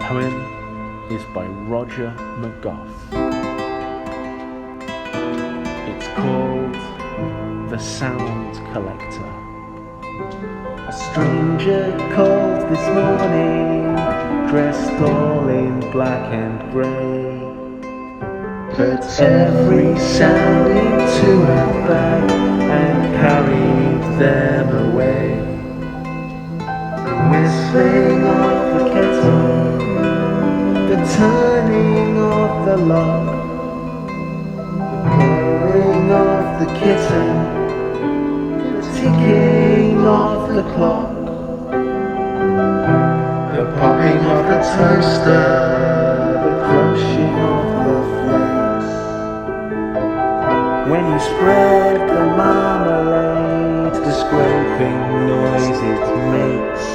poem is by Roger McGough. It's called The Sound Collector. A stranger called this morning, dressed all in black and grey. Put every sound into a bag and carried them away. The whistling of the kettle, the turning of the lock, the purring of the kitten, the ticking of the clock, the popping of the toaster, the crunching of the flakes. When you spread the marmalade, the scraping noise it makes,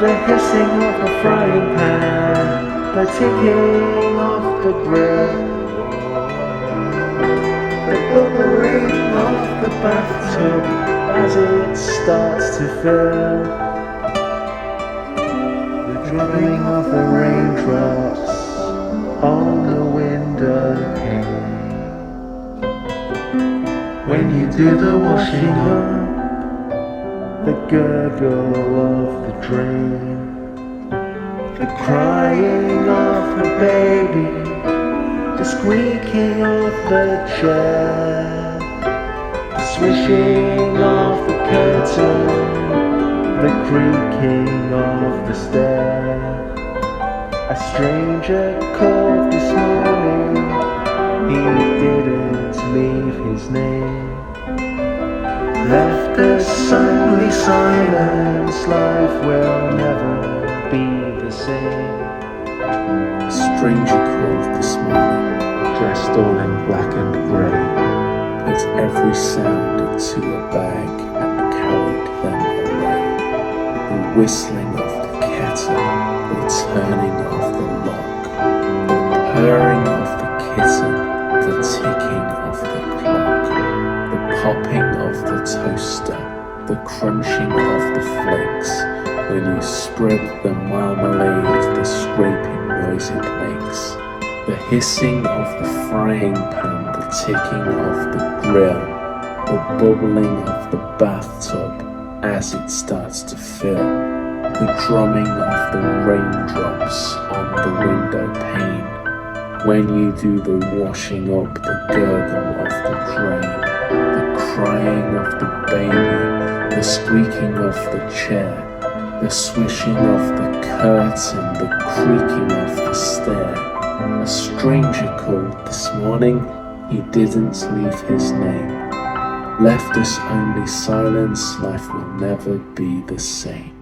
the hissing of the frying pan, the ticking of the grill, the bubbling of the bathtub as it starts to fill, the drumming of the raindrops on the window pane. When you do the washing up, the gurgle of the drain, the crying of the baby, the squeaking of the chair, the swishing of the curtain, the creaking of the stair. A stranger called this morning, he didn't leave his name. Left us only silence, life will never be the same. A stranger called this morning, dressed all in black and grey, put every sound into a bag and carried them away. The whistling of the kettle, the turning of the lock, the purring of the kitten, the ticking of the clock, the popping of the toaster, the crunching of the flakes. When you spread the marmalade, the scraping noise it makes, the hissing of the frying pan, the ticking of the grill, the bubbling of the bathtub as it starts to fill, the drumming of the raindrops on the window pane. When you do the washing up, the gurgle of the drain, the crying of the baby, the squeaking of the chair, the swishing of the curtain, the creaking of the stair. A stranger called this morning, he didn't leave his name. Left us only silence, life will never be the same.